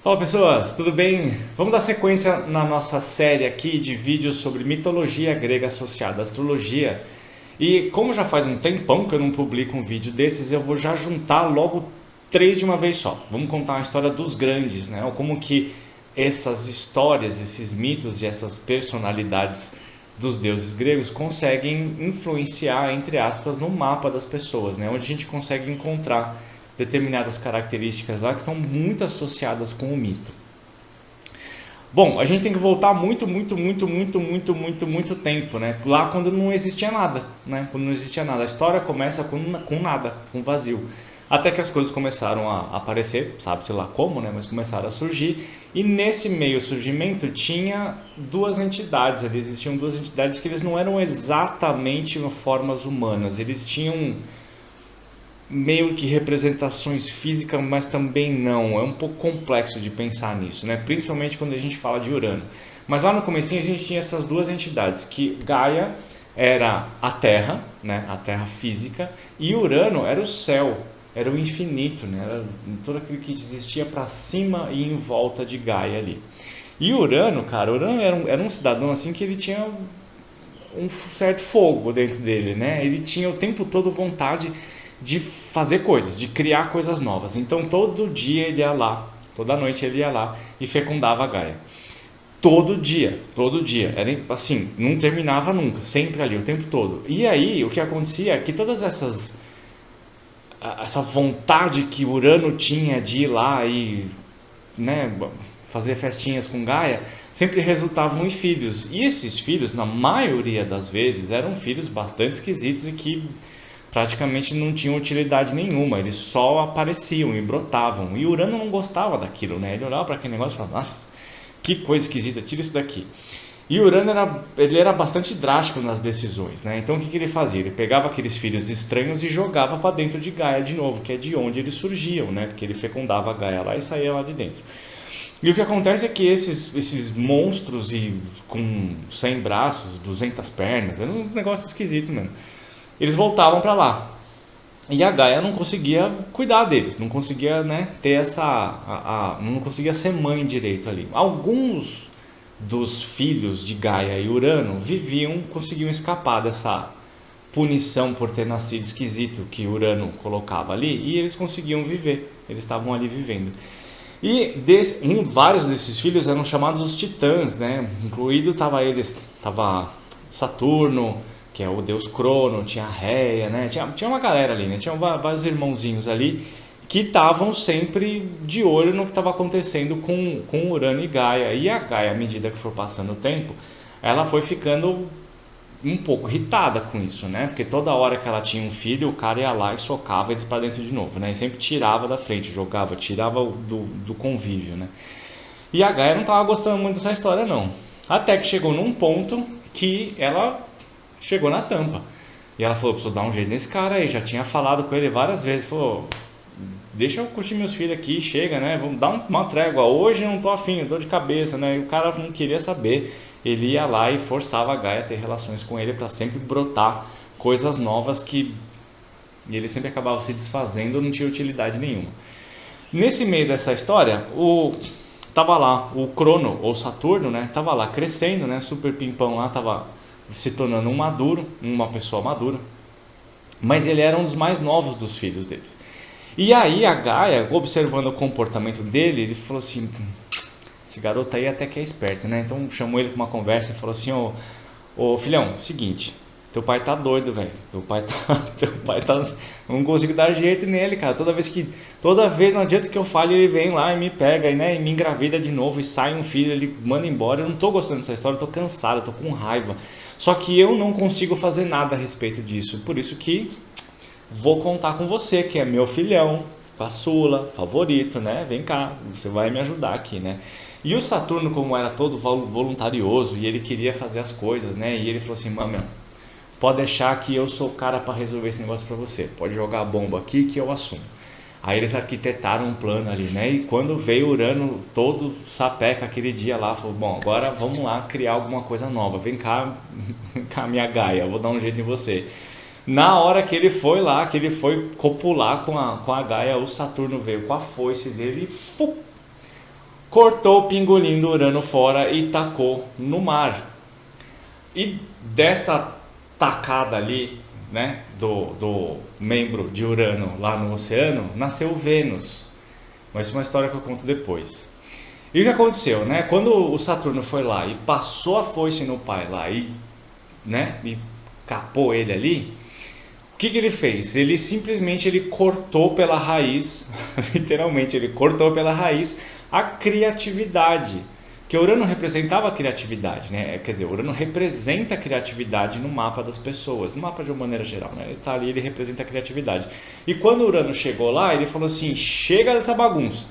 Fala pessoas, tudo bem? Vamos dar sequência na nossa série aqui de vídeos sobre mitologia grega associada à astrologia. E como já faz um tempão que eu não publico um vídeo desses, eu vou já juntar logo três de uma vez só. Vamos contar a história dos grandes, né? Ou como que essas histórias, esses mitos e essas personalidades dos deuses gregos conseguem influenciar, entre aspas, no mapa das pessoas, né? Onde a gente consegue encontrar determinadas características lá que estão muito associadas com o mito. Bom, a gente tem que voltar muito tempo, né? Lá quando não existia nada, né? Quando não existia nada. A história começa com nada, com vazio. Até que as coisas começaram a aparecer, sabe-se lá como, né? Mas começaram a surgir. E nesse meio surgimento tinha duas entidades ali. Existiam duas entidades que eles não eram exatamente formas humanas. Eles tinham meio que representações físicas, mas também não. É um pouco complexo de pensar nisso, né? Principalmente quando a gente fala de Urano. Mas lá no comecinho a gente tinha essas duas entidades, que Gaia era a Terra, né? A Terra física, e Urano era o céu, era o infinito, né? Era tudo aquilo que existia para cima e em volta de Gaia ali. E Urano, cara, Urano era um cidadão assim que ele tinha um certo fogo dentro dele, né? Ele tinha o tempo todo vontade de fazer coisas, de criar coisas novas. Então todo dia ele ia lá, toda noite ele ia lá e fecundava a Gaia. Todo dia. Era assim, não terminava nunca, sempre ali, o tempo todo. E aí o que acontecia é que todas essa vontade que Urano tinha de ir lá e, né, fazer festinhas com Gaia, sempre resultavam em filhos. E esses filhos, na maioria das vezes, eram filhos bastante esquisitos e que praticamente não tinham utilidade nenhuma, eles só apareciam e brotavam. E Urano não gostava daquilo, né? Ele olhava para aquele negócio e falava: nossa, que coisa esquisita, tira isso daqui. E Urano ele era bastante drástico nas decisões, né? Então o que ele fazia? Ele pegava aqueles filhos estranhos e jogava para dentro de Gaia de novo, que é de onde eles surgiam, né? Porque ele fecundava a Gaia lá e saía lá de dentro. E o que acontece é que esses monstros com 100 braços, 200 pernas, era um negócio esquisito mesmo, eles voltavam para lá. E a Gaia não conseguia cuidar deles, não conseguia, né, ter não conseguia ser mãe direito ali. Alguns dos filhos de Gaia e Urano conseguiam escapar dessa punição por ter nascido esquisito que Urano colocava ali, e eles conseguiam viver, eles estavam ali vivendo. E vários desses filhos eram chamados os titãs, né? Incluído tava Saturno, que é o deus Crono, tinha Réia, né? Tinha uma galera ali, né? Tinha vários irmãozinhos ali que estavam sempre de olho no que estava acontecendo com Urano e Gaia. E a Gaia, à medida que for passando o tempo, ela foi ficando um pouco irritada com isso, né? Porque toda hora que ela tinha um filho, o cara ia lá e socava eles para dentro de novo, né? E sempre tirava da frente, tirava do convívio, né? E a Gaia não estava gostando muito dessa história, não. Até que chegou num ponto que ela chegou na tampa. E ela falou: preciso dar um jeito nesse cara aí. Já tinha falado com ele várias vezes. Falou: deixa eu curtir meus filhos aqui, chega, né? Vamos dar uma trégua. Hoje eu não tô afim, dor de cabeça, né? E o cara não queria saber. Ele ia lá e forçava a Gaia a ter relações com ele para sempre brotar coisas novas que ele sempre acabava se desfazendo, não tinha utilidade nenhuma. Nesse meio dessa história, tava lá o Crono, ou Saturno, né? Tava lá crescendo, né? Super pimpão lá, tava se tornando uma pessoa madura. Mas ele era um dos mais novos dos filhos deles. E aí a Gaia, observando o comportamento dele, ele falou assim: esse garoto aí até que é esperto, né? Então chamou ele para uma conversa e falou assim: ô filhão, seguinte, teu pai tá doido, velho. Teu pai tá, não consigo dar jeito nele, cara. Toda vez não adianta que eu fale, ele vem lá e me pega, né? E me engravida de novo e sai um filho, ele manda embora. Eu não tô gostando dessa história, eu tô cansado, eu tô com raiva. Só que eu não consigo fazer nada a respeito disso. Por isso que vou contar com você, que é meu filhão, caçula, favorito, né? Vem cá, você vai me ajudar aqui, né? E o Saturno, como era todo voluntarioso e ele queria fazer as coisas, né? E ele falou assim: mano, pode deixar que eu sou o cara para resolver esse negócio para você. Pode jogar a bomba aqui que eu assumo. Aí eles arquitetaram um plano ali, né? E quando veio Urano todo sapeca aquele dia lá, falou: bom, agora vamos lá criar alguma coisa nova. Vem cá, minha Gaia, eu vou dar um jeito em você. Na hora que ele foi lá, que ele foi copular com a Gaia, o Saturno veio com a foice dele e cortou o pingolim do Urano fora e tacou no mar. E dessa tacada ali, né, do membro de Urano lá no oceano, nasceu Vênus. Mas isso é uma história que eu conto depois. E o que aconteceu, né? Quando o Saturno foi lá e passou a foice no pai lá e, né, e capou ele ali, o que ele fez? Ele simplesmente cortou pela raiz, literalmente ele cortou pela raiz a criatividade. Que Urano representava a criatividade, né? Quer dizer, Urano representa a criatividade no mapa das pessoas, no mapa de uma maneira geral, né? Ele está ali, ele representa a criatividade. E quando Urano chegou lá, ele falou assim: chega dessa bagunça,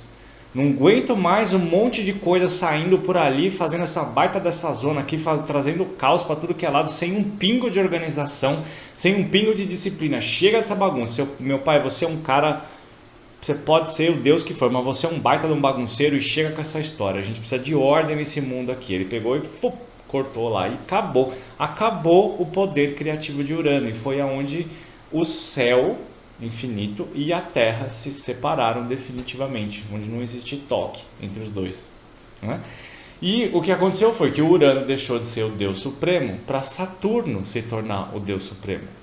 não aguento mais um monte de coisa saindo por ali, fazendo essa baita dessa zona aqui, trazendo caos para tudo que é lado, sem um pingo de organização, sem um pingo de disciplina. Chega dessa bagunça. Meu pai, você é um cara... Você pode ser o Deus que for, mas você é um baita de um bagunceiro e chega com essa história. A gente precisa de ordem nesse mundo aqui. Ele pegou e cortou lá e acabou. Acabou o poder criativo de Urano. E foi aonde o céu infinito e a Terra se separaram definitivamente. Onde não existe toque entre os dois, né? E o que aconteceu foi que o Urano deixou de ser o Deus Supremo para Saturno se tornar o Deus Supremo.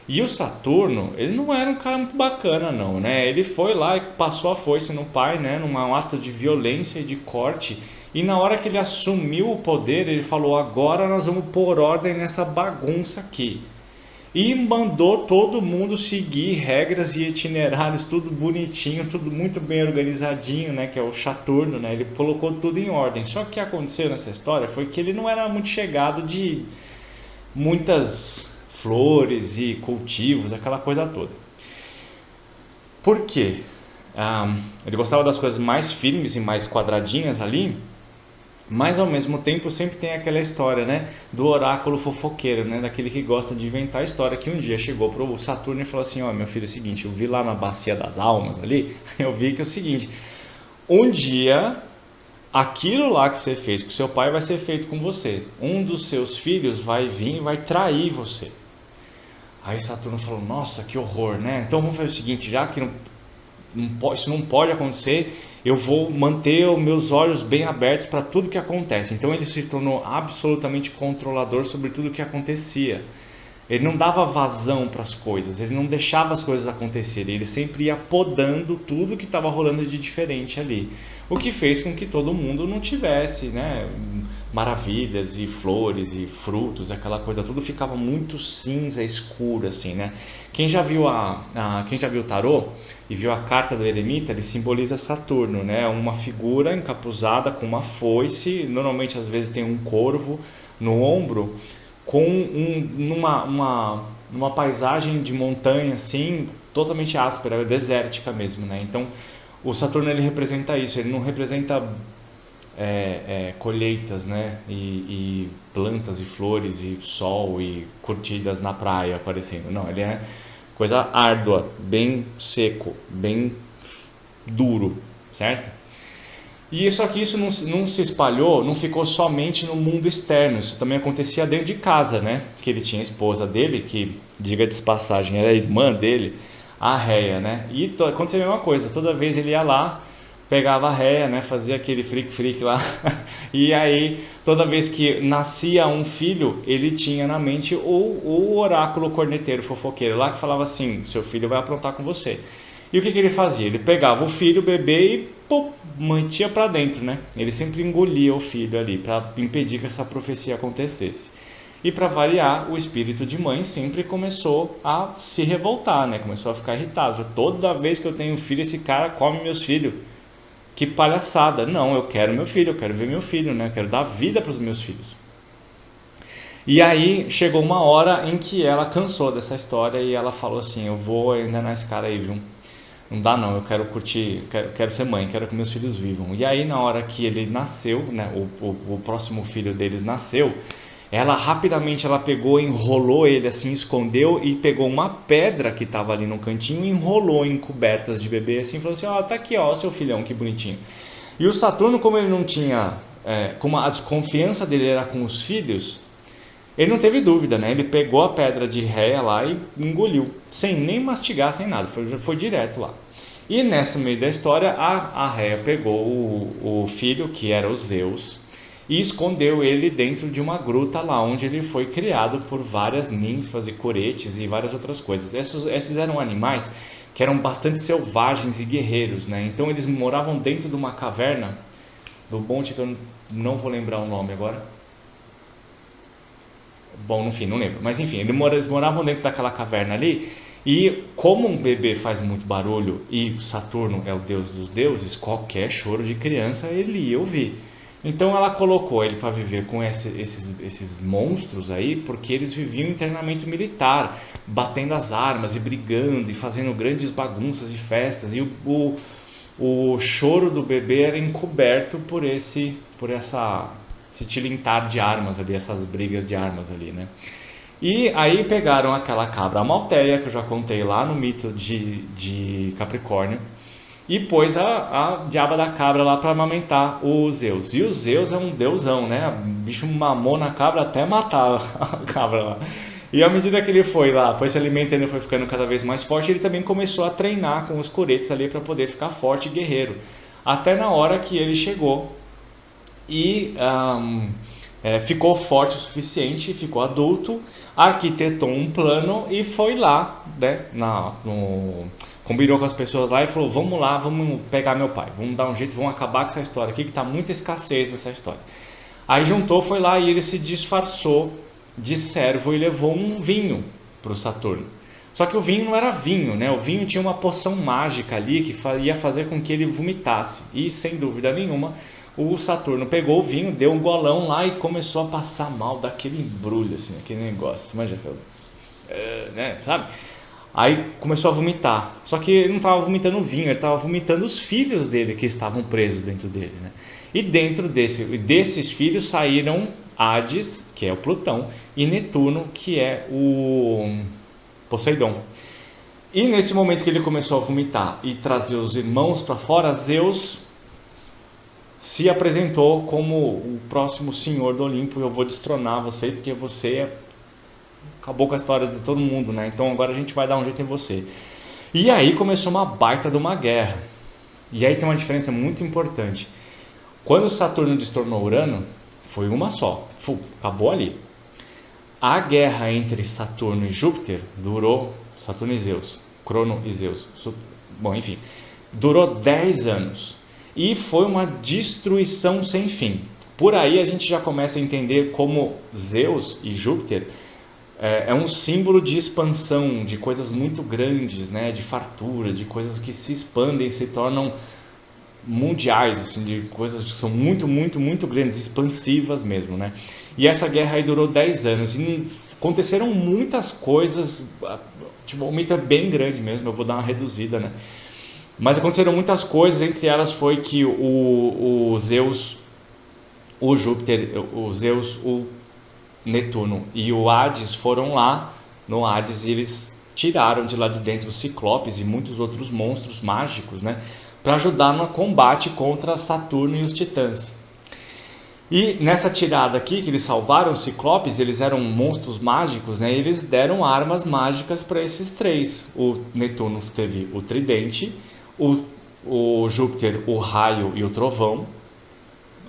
E o Saturno, ele não era um cara muito bacana não, né? Ele foi lá e passou a foice no pai, né? Num ato de violência e de corte. E na hora que ele assumiu o poder, ele falou: agora nós vamos pôr ordem nessa bagunça aqui. E mandou todo mundo seguir regras e itinerários, tudo bonitinho, tudo muito bem organizadinho, né? Que é o Saturno, né? Ele colocou tudo em ordem. Só que o que aconteceu nessa história foi que ele não era muito chegado de muitas flores e cultivos, aquela coisa toda. Por quê? Ele gostava das coisas mais firmes e mais quadradinhas ali, mas ao mesmo tempo sempre tem aquela história, né, do oráculo fofoqueiro, né, daquele que gosta de inventar a história, que um dia chegou para o Saturno e falou assim: ó, meu filho, é o seguinte, eu vi lá na bacia das almas ali, eu vi que é o seguinte, um dia aquilo lá que você fez com seu pai vai ser feito com você, um dos seus filhos vai vir e vai trair você. Aí Saturno falou: nossa, que horror, né? Então vamos fazer o seguinte, já que isso não pode acontecer, eu vou manter os meus olhos bem abertos para tudo que acontece. Então ele se tornou absolutamente controlador sobre tudo que acontecia. Ele não dava vazão para as coisas, ele não deixava as coisas acontecerem, ele sempre ia podando tudo que estava rolando de diferente ali. O que fez com que todo mundo não tivesse, né, maravilhas e flores e frutos, aquela coisa, tudo ficava muito cinza, escuro assim, né? Quem já viu o tarô e viu a carta do eremita, ele simboliza Saturno, né? Uma figura encapuzada com uma foice, normalmente às vezes tem um corvo no ombro, com numa paisagem de montanha assim, totalmente áspera, desértica mesmo, né? Então o Saturno, ele representa isso, ele não representa colheitas, né? E plantas e flores e sol e curtidas na praia aparecendo, não, ele é coisa árdua, bem seco, bem duro, certo? E isso aqui, isso não se espalhou, não ficou somente no mundo externo, isso também acontecia dentro de casa, né? Que ele tinha a esposa dele, que, diga de passagem, era a irmã dele, a Réia, né? E acontecia a mesma coisa, toda vez ele ia lá, pegava a Réia, né? Fazia aquele fric lá, e aí toda vez que nascia um filho, ele tinha na mente o oráculo corneteiro fofoqueiro lá, que falava assim: seu filho vai aprontar com você. E o que ele fazia? Ele pegava o filho, o bebê e mantia para dentro, né? Ele sempre engolia o filho ali para impedir que essa profecia acontecesse. E para variar, o espírito de mãe sempre começou a se revoltar, né? Começou a ficar irritado. Toda vez que eu tenho um filho, esse cara come meus filhos. Que palhaçada. Não, eu quero meu filho, eu quero ver meu filho, né? Eu quero dar vida para os meus filhos. E aí chegou uma hora em que ela cansou dessa história e ela falou assim: eu vou enganar esse cara aí, viu? Não dá não, eu quero curtir, quero ser mãe, quero que meus filhos vivam. E aí na hora que ele nasceu, né, o próximo filho deles nasceu, ela rapidamente pegou, enrolou ele assim, escondeu e pegou uma pedra que estava ali no cantinho e enrolou em cobertas de bebê assim, falou assim: ó, tá aqui, ó, o seu filhão, que bonitinho. E o Saturno, como ele não tinha, como a desconfiança dele era com os filhos, ele não teve dúvida, né? Ele pegou a pedra de Réia lá e engoliu, sem nem mastigar, sem nada, foi direto lá. E nessa meio da história, a Rhea pegou o filho, que era o Zeus, e escondeu ele dentro de uma gruta lá, onde ele foi criado por várias ninfas e coretes e várias outras coisas. Esses eram animais que eram bastante selvagens e guerreiros, né? Então eles moravam dentro de uma caverna, do monte que eu não vou lembrar o nome agora. Bom, enfim, não lembro. Mas enfim, eles moravam dentro daquela caverna ali. E como um bebê faz muito barulho e Saturno é o deus dos deuses, qualquer choro de criança ele ia ouvir. Então ela colocou ele para viver com esses monstros aí, porque eles viviam em treinamento militar, batendo as armas e brigando e fazendo grandes bagunças e festas. E o choro do bebê era encoberto esse tilintar de armas ali, essas brigas de armas ali, né? E aí pegaram aquela cabra Amalteia, que eu já contei lá no mito de Capricórnio, e pôs a diaba da cabra lá para amamentar o Zeus. E o Zeus é um deusão, né? O bicho mamou na cabra até matar a cabra lá. E à medida que ele foi lá, foi se alimentando e foi ficando cada vez mais forte, ele também começou a treinar com os coretes ali para poder ficar forte e guerreiro. Até na hora que ele chegou e ficou forte o suficiente, ficou adulto, arquitetou um plano e foi lá, né, combinou com as pessoas lá e falou: vamos lá, vamos pegar meu pai, vamos dar um jeito, vamos acabar com essa história aqui, que está muita escassez nessa história. Aí juntou, foi lá e ele se disfarçou de servo e levou um vinho para o Saturno. Só que o vinho não era vinho, né? O vinho tinha uma poção mágica ali que ia fazer com que ele vomitasse. E sem dúvida nenhuma, o Saturno pegou o vinho, deu um golão lá e começou a passar mal daquele embrulho, assim, aquele negócio, manja, né, sabe? Aí começou a vomitar. Só que ele não estava vomitando o vinho, ele estava vomitando os filhos dele que estavam presos dentro dele, né? E dentro desses filhos saíram Hades, que é o Plutão, e Netuno, que é o Poseidon. E nesse momento que ele começou a vomitar e trazer os irmãos para fora, Zeus se apresentou como o próximo senhor do Olimpo. Eu vou destronar você porque você acabou com a história de todo mundo, né? Então agora a gente vai dar um jeito em você. E aí começou uma baita de uma guerra. E aí tem uma diferença muito importante. Quando Saturno destronou Urano, foi uma só. Acabou ali. A guerra entre Saturno e Júpiter durou, Saturno e Zeus, Crono e Zeus, bom, enfim, durou 10 anos. E foi uma destruição sem fim. Por aí a gente já começa a entender como Zeus e Júpiter é um símbolo de expansão, de coisas muito grandes, né? De fartura, de coisas que se expandem, se tornam mundiais, assim, de coisas que são muito, muito, muito grandes, expansivas mesmo, né? E essa guerra aí durou 10 anos e aconteceram muitas coisas, tipo, o mito é bem grande mesmo, eu vou dar uma reduzida, né? Mas aconteceram muitas coisas, entre elas foi que o Zeus, o Júpiter, o Zeus, o Netuno e o Hades foram lá no Hades e eles tiraram de lá de dentro os Ciclopes e muitos outros monstros mágicos, né? Para ajudar no combate contra Saturno e os Titãs. E nessa tirada aqui, que eles salvaram os Ciclopes, eles eram monstros mágicos, né? Eles deram armas mágicas para esses três. O Netuno teve o tridente, o Júpiter o raio e o trovão,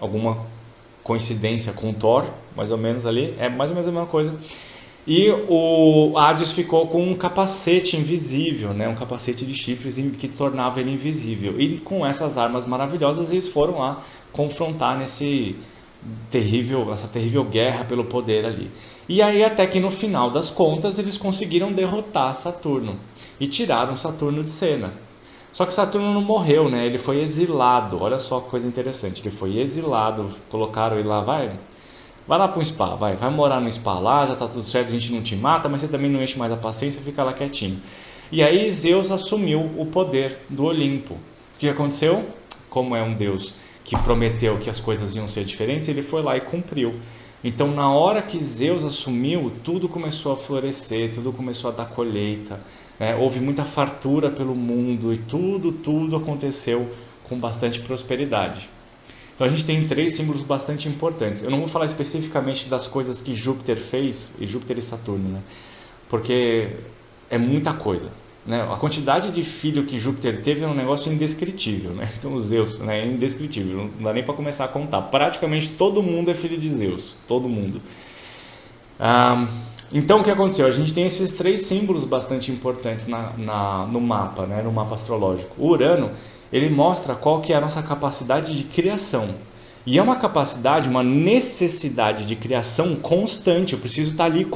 alguma coincidência com Thor, mais ou menos ali, é mais ou menos a mesma coisa. E o Hades ficou com um capacete invisível, né? Um capacete de chifres que tornava ele invisível. E com essas armas maravilhosas eles foram lá confrontar essa terrível guerra pelo poder ali. E aí até que no final das contas eles conseguiram derrotar Saturno e tiraram Saturno de cena. Só que Saturno não morreu, né? Ele foi exilado. Olha só que coisa interessante. Ele foi exilado, colocaram ele lá, vai lá para um spa, vai morar no spa lá, já tá tudo certo, a gente não te mata, mas você também não enche mais a paciência, fica lá quietinho. E aí Zeus assumiu o poder do Olimpo. O que aconteceu? Como é um deus que prometeu que as coisas iam ser diferentes, ele foi lá e cumpriu. Então na hora que Zeus assumiu, tudo começou a florescer, tudo começou a dar colheita, né? Houve muita fartura pelo mundo e tudo aconteceu com bastante prosperidade. Então a gente tem 3 símbolos bastante importantes. Eu não vou falar especificamente das coisas que Júpiter fez, e Júpiter e Saturno, né? Porque é muita coisa. né? A quantidade de filho que Júpiter teve é um negócio indescritível, né? Então Zeus, né, é indescritível, não dá nem para começar a contar. Praticamente todo mundo é filho de Zeus, todo mundo. Então o que aconteceu? A gente tem esses três símbolos bastante importantes no mapa, né? No mapa astrológico. O Urano, ele mostra qual que é a nossa capacidade de criação. E é uma capacidade, uma necessidade de criação constante. Eu preciso estar ali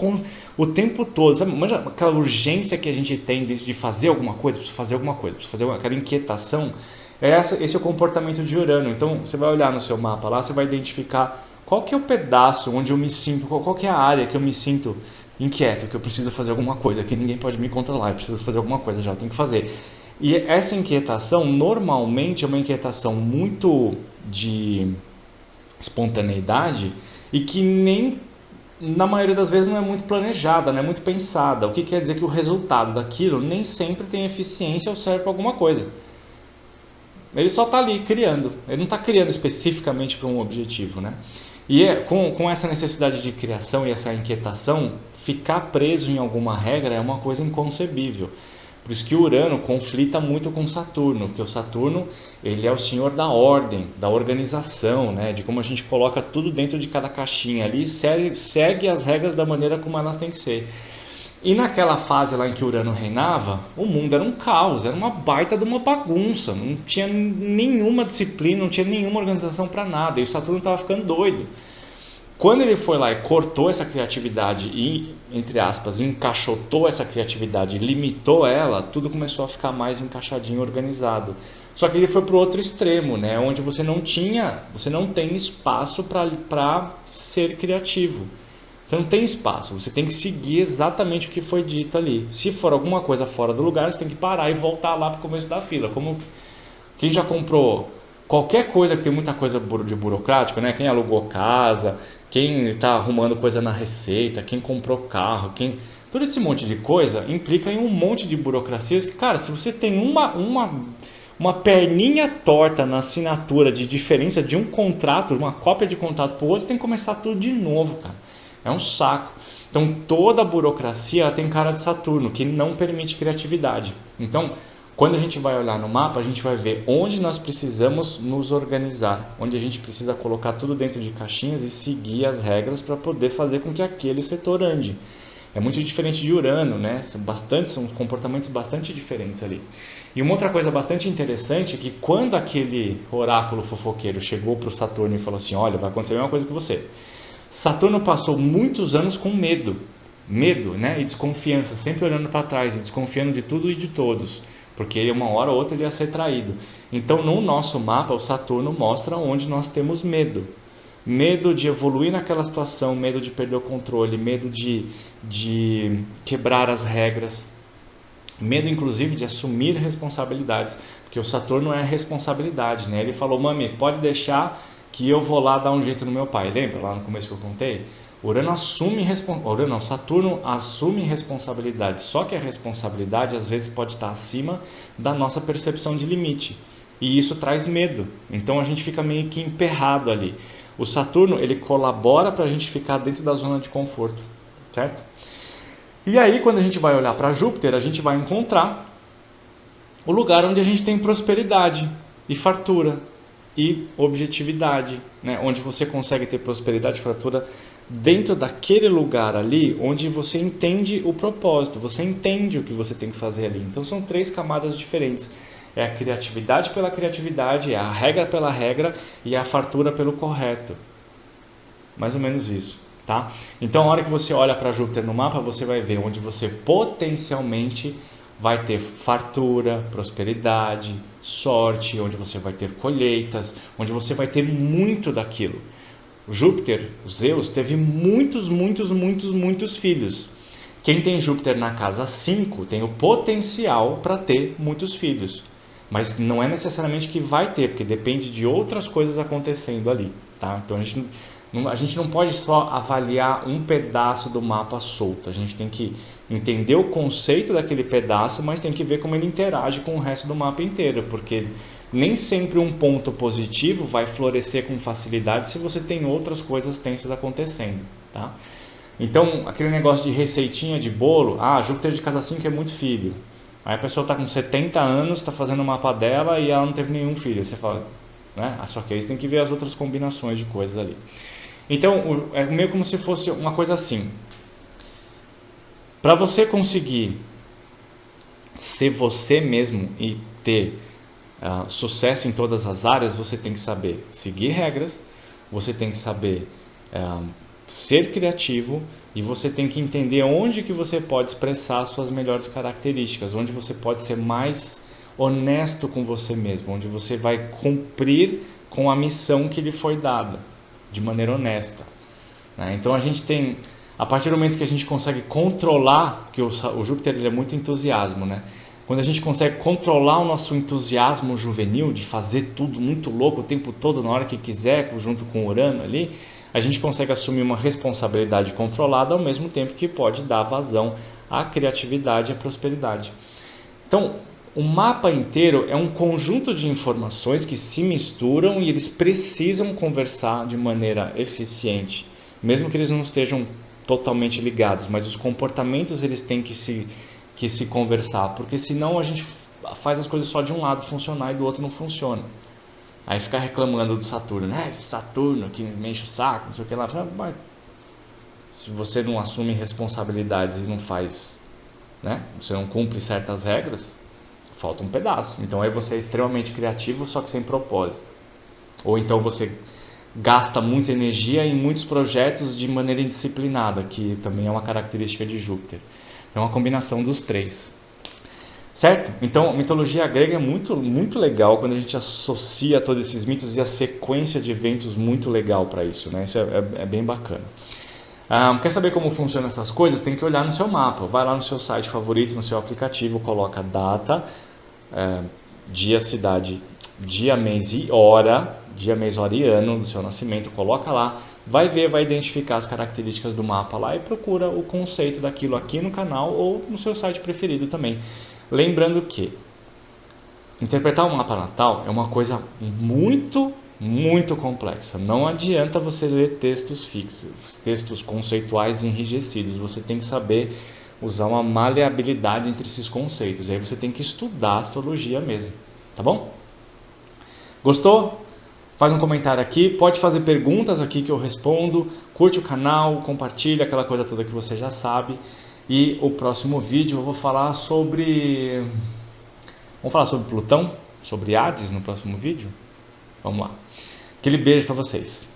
o tempo todo. Sabe aquela urgência que a gente tem de fazer alguma coisa? Preciso fazer alguma coisa, preciso fazer aquela inquietação. Esse é o comportamento de Urano. Então você vai olhar no seu mapa lá, você vai identificar qual que é o pedaço onde eu me sinto, qual que é a área que eu me sinto inquieto, que eu preciso fazer alguma coisa, que ninguém pode me controlar, eu preciso fazer alguma coisa, já tenho que fazer. E essa inquietação normalmente é uma inquietação muito de espontaneidade e que nem na maioria das vezes não é muito planejada, não é muito pensada. O que quer dizer que o resultado daquilo nem sempre tem eficiência ou serve para alguma coisa. Ele só está ali criando, ele não está criando especificamente para um objetivo, né? E com essa necessidade de criação e essa inquietação, ficar preso em alguma regra é uma coisa inconcebível. Por isso que Urano conflita muito com Saturno, porque o Saturno ele é o senhor da ordem, da organização, né? De como a gente coloca tudo dentro de cada caixinha ali e segue as regras da maneira como elas têm que ser. E naquela fase lá em que Urano reinava, o mundo era um caos, era uma baita de uma bagunça, não tinha nenhuma disciplina, não tinha nenhuma organização para nada, e o Saturno estava ficando doido. Quando ele foi lá e cortou essa criatividade e, entre aspas, encaixotou essa criatividade, limitou ela, tudo começou a ficar mais encaixadinho, organizado. Só que ele foi para o outro extremo, né? Onde você não tem espaço para ser criativo. Você não tem espaço, você tem que seguir exatamente o que foi dito ali. Se for alguma coisa fora do lugar, você tem que parar e voltar lá para o começo da fila. Como quem já comprou qualquer coisa que tem muita coisa de burocrático, né? Quem alugou casa, quem está arrumando coisa na receita, quem comprou carro, todo esse monte de coisa implica em um monte de burocracias que, cara, se você tem uma perninha torta na assinatura de diferença de um contrato, uma cópia de contrato para o outro, você tem que começar tudo de novo, cara. É um saco. Então toda a burocracia ela tem cara de Saturno, que não permite criatividade. Então, quando a gente vai olhar no mapa, a gente vai ver onde nós precisamos nos organizar, onde a gente precisa colocar tudo dentro de caixinhas e seguir as regras para poder fazer com que aquele setor ande. É muito diferente de Urano, né? São comportamentos bastante diferentes ali. E uma outra coisa bastante interessante é que quando aquele oráculo fofoqueiro chegou para o Saturno e falou assim, olha, vai acontecer a mesma coisa com você. Saturno passou muitos anos com medo, né? E desconfiança, sempre olhando para trás e desconfiando de tudo e de todos, porque uma hora ou outra ele ia ser traído. Então no nosso mapa o Saturno mostra onde nós temos medo. Medo de evoluir naquela situação, medo de perder o controle, medo de quebrar as regras, medo inclusive de assumir responsabilidades, porque o Saturno é responsabilidade, né? Ele falou, mami, pode deixar que eu vou lá dar um jeito no meu pai. Lembra lá no começo que eu contei? Saturno assume responsabilidade, só que a responsabilidade às vezes pode estar acima da nossa percepção de limite, e isso traz medo, então a gente fica meio que emperrado ali. O Saturno ele colabora para a gente ficar dentro da zona de conforto, certo? E aí quando a gente vai olhar para Júpiter, a gente vai encontrar o lugar onde a gente tem prosperidade e fartura e objetividade, né? Onde você consegue ter prosperidade e fartura dentro daquele lugar ali onde você entende o propósito, você entende o que você tem que fazer ali. Então são três camadas diferentes. É a criatividade pela criatividade, é a regra pela regra e a fartura pelo correto. Mais ou menos isso, tá? Então a hora que você olha para Júpiter no mapa, você vai ver onde você potencialmente vai ter fartura, prosperidade, sorte, onde você vai ter colheitas, onde você vai ter muito daquilo. Júpiter, Zeus, teve muitos filhos. Quem tem Júpiter na casa 5 tem o potencial para ter muitos filhos. Mas não é necessariamente que vai ter, porque depende de outras coisas acontecendo ali, tá? Então a gente não pode só avaliar um pedaço do mapa solto. A gente tem que entender o conceito daquele pedaço, mas tem que ver como ele interage com o resto do mapa inteiro, porque nem sempre um ponto positivo vai florescer com facilidade se você tem outras coisas tensas acontecendo, tá? Então, aquele negócio de receitinha de bolo, Júpiter de casa 5 é muito filho. Aí a pessoa está com 70 anos, está fazendo o mapa dela e ela não teve nenhum filho. Aí você fala, né? Só que aí você tem que ver as outras combinações de coisas ali. Então, é meio como se fosse uma coisa assim. Para você conseguir ser você mesmo e ter sucesso em todas as áreas, você tem que saber seguir regras, você tem que saber ser criativo e você tem que entender onde que você pode expressar as suas melhores características, onde você pode ser mais honesto com você mesmo, onde você vai cumprir com a missão que lhe foi dada de maneira honesta. Então a gente tem, a partir do momento que a gente consegue controlar, que o Júpiter ele é muito entusiasmo, né? Quando a gente consegue controlar o nosso entusiasmo juvenil de fazer tudo muito louco o tempo todo, na hora que quiser, junto com o Urano ali, a gente consegue assumir uma responsabilidade controlada ao mesmo tempo que pode dar vazão à criatividade e à prosperidade. Então, o mapa inteiro é um conjunto de informações que se misturam e eles precisam conversar de maneira eficiente, mesmo que eles não estejam totalmente ligados, mas os comportamentos eles têm que se conversar, porque senão a gente faz as coisas só de um lado funcionar e do outro não funciona. Aí ficar reclamando do Saturno, né? Saturno que me enche o saco, não sei o que lá. Mas se você não assume responsabilidades e não faz, né? Você não cumpre certas regras, falta um pedaço. Então aí você é extremamente criativo, só que sem propósito. Ou então você gasta muita energia em muitos projetos de maneira indisciplinada, que também é uma característica de Júpiter. É uma combinação dos três. Certo? Então, a mitologia grega é muito, muito legal quando a gente associa todos esses mitos e a sequência de eventos muito legal para isso, né? Isso é bem bacana. Quer saber como funcionam essas coisas? Tem que olhar no seu mapa. Vai lá no seu site favorito, no seu aplicativo, coloca data, dia, cidade, dia, mês e hora, e ano do seu nascimento, coloca lá, vai ver, vai identificar as características do mapa lá e procura o conceito daquilo aqui no canal ou no seu site preferido também. Lembrando que interpretar o mapa natal é uma coisa muito, muito complexa. Não adianta você ler textos fixos, textos conceituais enrijecidos. Você tem que saber usar uma maleabilidade entre esses conceitos. Aí você tem que estudar astrologia mesmo, tá bom? Gostou? Faz um comentário aqui, pode fazer perguntas aqui que eu respondo, curte o canal, compartilha aquela coisa toda que você já sabe. E o próximo vídeo eu vou falar sobre... Vamos falar sobre Plutão, sobre Hades no próximo vídeo? Vamos lá. Aquele beijo para vocês.